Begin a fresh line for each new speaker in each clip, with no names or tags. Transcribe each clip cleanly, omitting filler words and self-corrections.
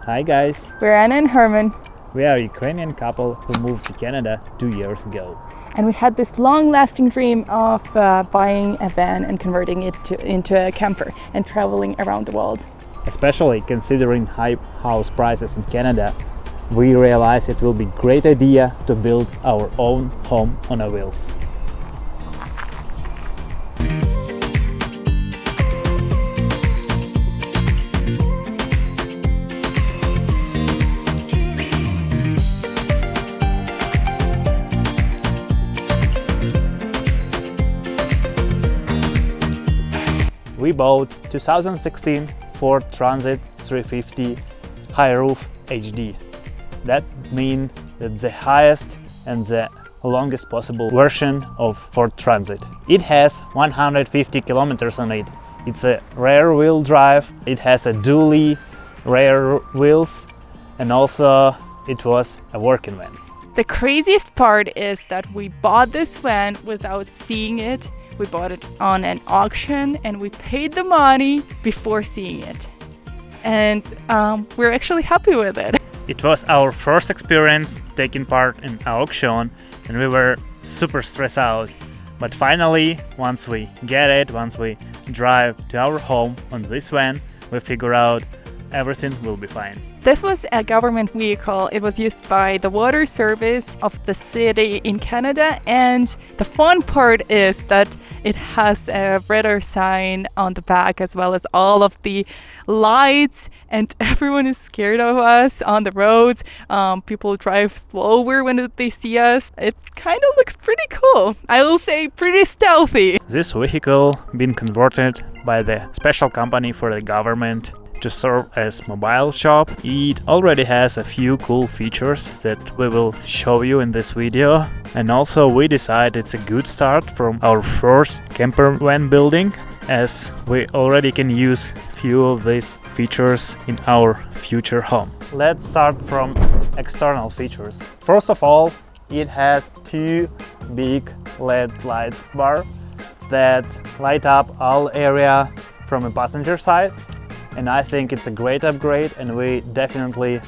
Hi guys,
We're Anna and Herman,
we are a Ukrainian couple who moved to Canada 2 years ago.
and we had this long-lasting dream of buying a van and converting it into a camper and traveling around the world.
Especially considering high house prices in Canada, we realized it will be a great idea to build our own home on a wheels. We bought 2016 Ford Transit 350 high roof HD. That means that the highest and the longest possible version of Ford Transit. It has 150 kilometers on it. It's a rear wheel drive, it has a dually rear wheels, and also it was a working van.
The craziest part is that we bought this van without seeing it. We bought it on an auction and we paid the money before seeing it. And we're actually happy with it.
It was our first experience taking part in an auction and we were super stressed out. But finally, once we get it, once we drive to our home on this van, we figure out everything will be fine.
This was a government vehicle. It was used by the water service of the city in Canada, and the fun part is that it has a radar sign on the back as well as all of the lights, and everyone is scared of us on the roads. People drive slower when they see us. It kind of looks pretty cool. I will say pretty stealthy.
This vehicle been converted by the special company for the government to serve as mobile shop. It already has a few cool features that we will show you in this video, and also we decided it's a good start from our first camper van building, as we already can use few of these features in our future home. Let's start from external features. First of all, it has two big LED lights bar that light up all area from the passenger side. And I think it's a great upgrade and we definitely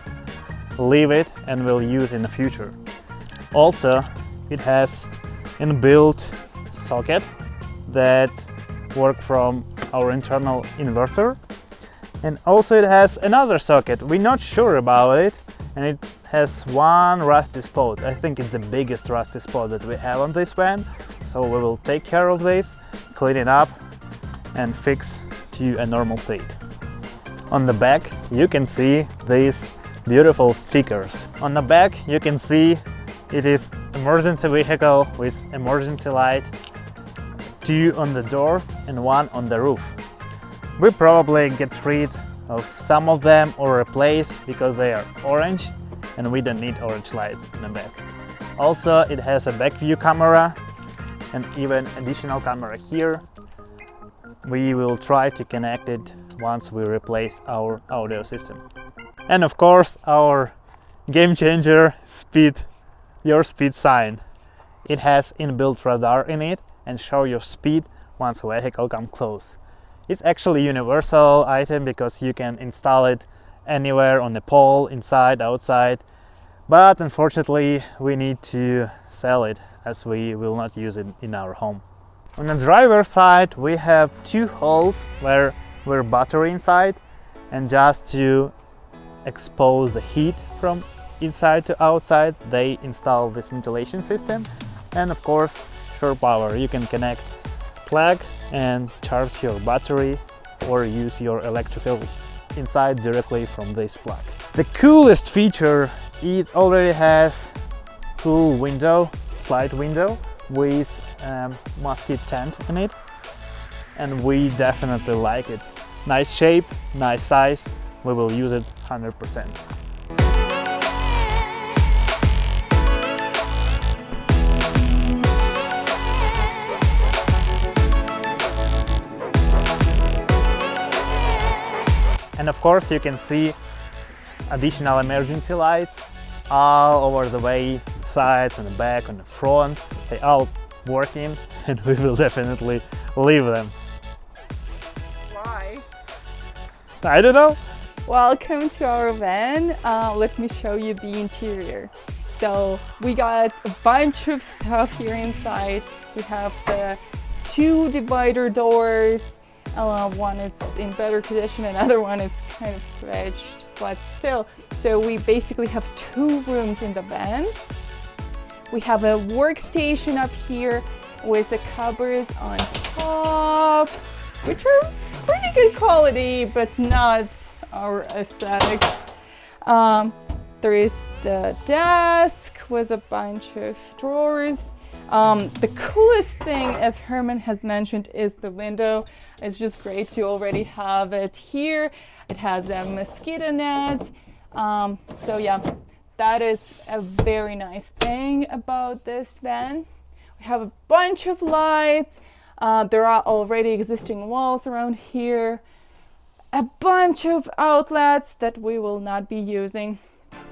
leave it and will use in the future. Also, it has inbuilt socket that work from our internal inverter. And also it has another socket. We're not sure about it, and it has one rusty spot. I think it's the biggest rusty spot that we have on this van. So we will take care of this, clean it up and fix to a normal state. On the back you can see these beautiful stickers. On the back you can see it is emergency vehicle with emergency light, two on the doors and one on the roof. We probably get rid of some of them or replace because they are orange and we don't need orange lights in the back. Also it has a back view camera and even additional camera here. We will try to connect it once we replace our audio system. And of course our game changer speed, your speed sign. It has inbuilt radar in it and show your speed once a vehicle comes close. It's actually a universal item because you can install it anywhere on the pole, inside, outside, but unfortunately we need to sell it as we will not use it in our home. On the driver's side we have two holes where we're battery inside, and just to expose the heat from inside to outside they install this ventilation system. And of course shore power, you can connect plug and charge your battery or use your electrical inside directly from this plug. The coolest feature, it already has cool window, slide window with mosquito tent in it, and we definitely like it. Nice shape, nice size, we will use it 100%. And of course you can see additional emergency lights all over the way, sides, on the back, on the front. They all working and we will definitely leave them.
Why?
I don't know.
Welcome to our van. Let me show you the interior. So we got a bunch of stuff here inside. We have the 2 divider doors. One is in better condition, another one is kind of scratched, but still. So we basically have 2 rooms in the van. We have a workstation up here with the cupboards on top, which are pretty good quality, but not our aesthetic. There is the desk with a bunch of drawers. The coolest thing, as Herman has mentioned, is the window. It's just great to already have it here. It has a mosquito net. So yeah, that is a very nice thing about this van. We have a bunch of lights. There are already existing walls around here. A bunch of outlets that we will not be using.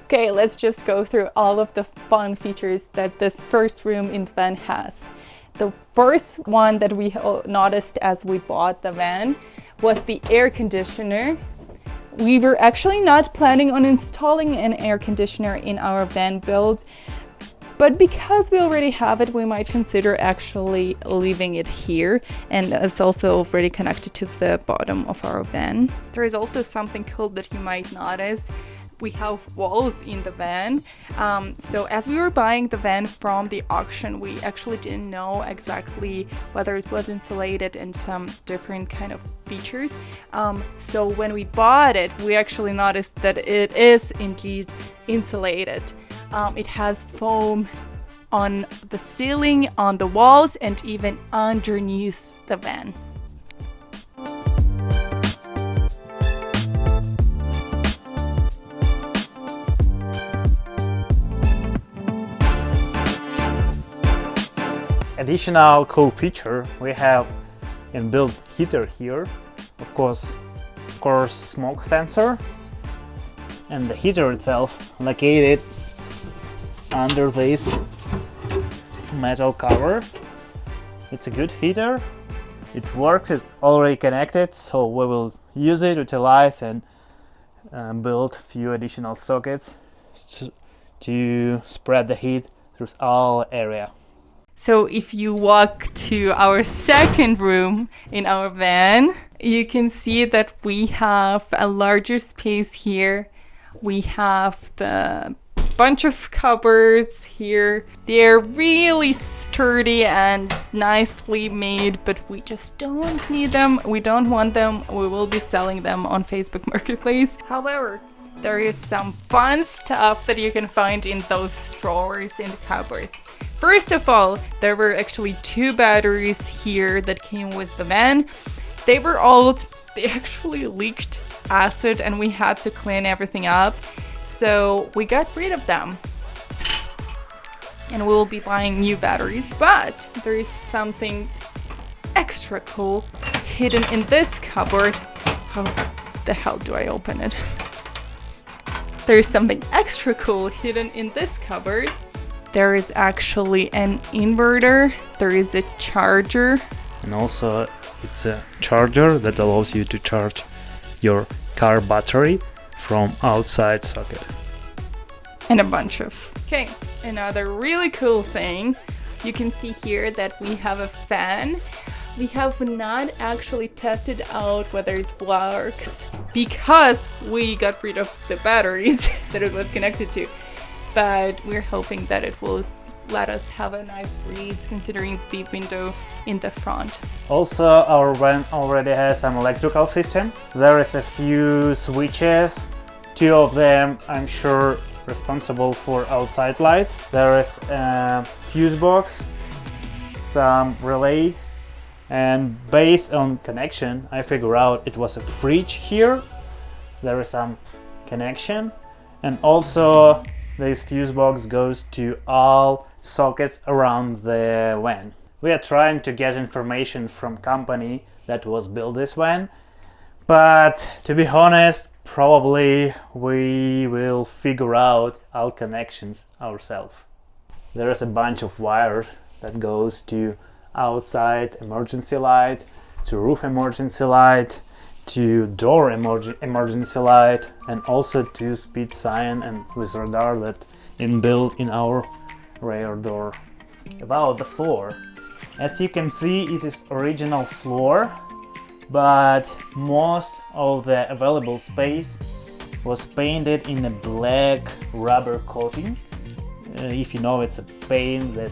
Okay, let's just go through all of the fun features that this first room in the van has. The first one that we noticed as we bought the van was the air conditioner. We were actually not planning on installing an air conditioner in our van build, but because we already have it, we might consider actually leaving it here, and it's also already connected to the bottom of our van. There is also something cool that you might notice. We have walls in the van. So as we were buying the van from the auction, we actually didn't know exactly whether it was insulated and some different kind of features. So when we bought it, we actually noticed that it is indeed insulated. It has foam on the ceiling, on the walls, and even underneath the van.
Additional cool feature, we have inbuilt heater here, of course smoke sensor, and the heater itself located under this metal cover. It's a good heater, it works, it's already connected, so we will use it, utilize, and build a few additional sockets to spread the heat through all area.
So if you walk to our second room in our van, you can see that we have a larger space here. We have the bunch of cupboards here. They're really sturdy and nicely made, but we just don't need them. We don't want them. We will be selling them on Facebook Marketplace. However, there is some fun stuff that you can find in those drawers in the cupboards. First of all, there were actually 2 batteries here that came with the van. They were old, they actually leaked acid and we had to clean everything up. So we got rid of them. And we will be buying new batteries, but there is something extra cool hidden in this cupboard. How the hell do I open it? There is something extra cool hidden in this cupboard. There is actually an inverter, there is a charger.
And also it's a charger that allows you to charge your car battery from outside socket.
And a bunch of... Okay, another really cool thing. You can see here that we have a fan. We have not actually tested out whether it works because we got rid of the batteries that it was connected to. But we're hoping that it will let us have a nice breeze considering the window in the front.
Also, our van already has an electrical system. There is a few switches, 2 of them I'm sure responsible for outside lights. There is a fuse box, some relay, and based on connection I figure out it was a fridge here. There is some connection, and also this fuse box goes to all sockets around the van. We are trying to get information from company that was built this van, but to be honest, probably we will figure out all connections ourselves. There is a bunch of wires that goes to outside emergency light, to roof emergency light, to door emergency light, and also to speed sign and with radar that inbuilt in our rear door. About the floor, as you can see, it is original floor, but most of the available space was painted in a black rubber coating. If you know, it's a paint that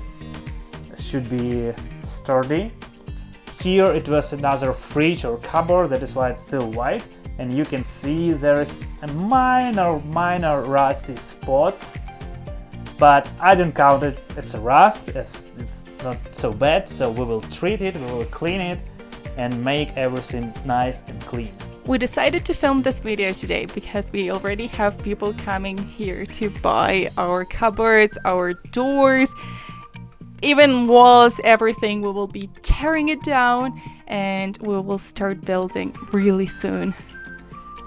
should be sturdy. Here it was another fridge or cupboard, that is why it's still white, and you can see there is a minor rusty spots, but I don't count it as a rust, as it's not so bad, so we will treat it, we will clean it and make everything nice and clean.
We decided to film this video today because we already have people coming here to buy our cupboards, our doors, even walls, everything. We will be tearing it down and we will start building really soon.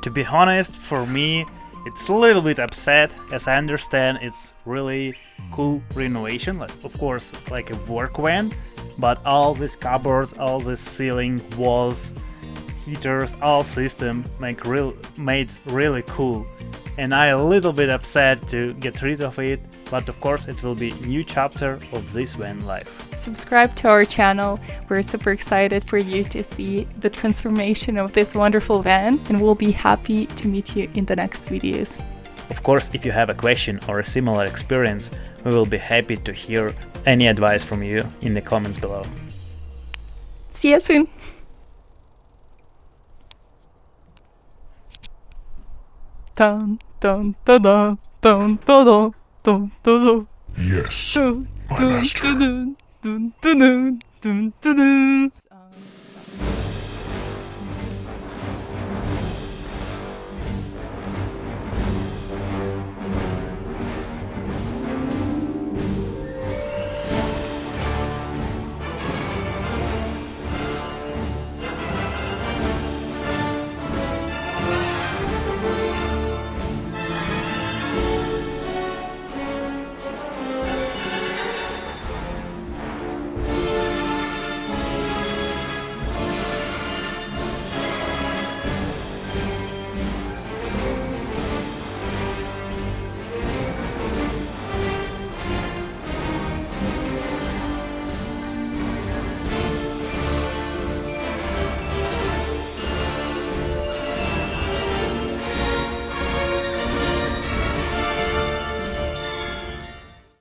To be honest, for me, it's a little bit upset, as I understand it's really cool renovation, like of course like a work van, but all these cupboards, all this ceiling, walls, heaters, all system made really cool, and I a little bit upset to get rid of it, but of course it will be a new chapter of this van life.
Subscribe to our channel. We're super excited for you to see the transformation of this wonderful van, and we'll be happy to meet you in the next videos.
Of course, if you have a question or a similar experience, we will be happy to hear any advice from you in the comments below.
See you soon! Dun, dun, dun, dun, dun, dun, dun, dun, dun.
Yes,
Dun,
my
dun,
master.
dun, dun, dun, dun, dun, dun, dun.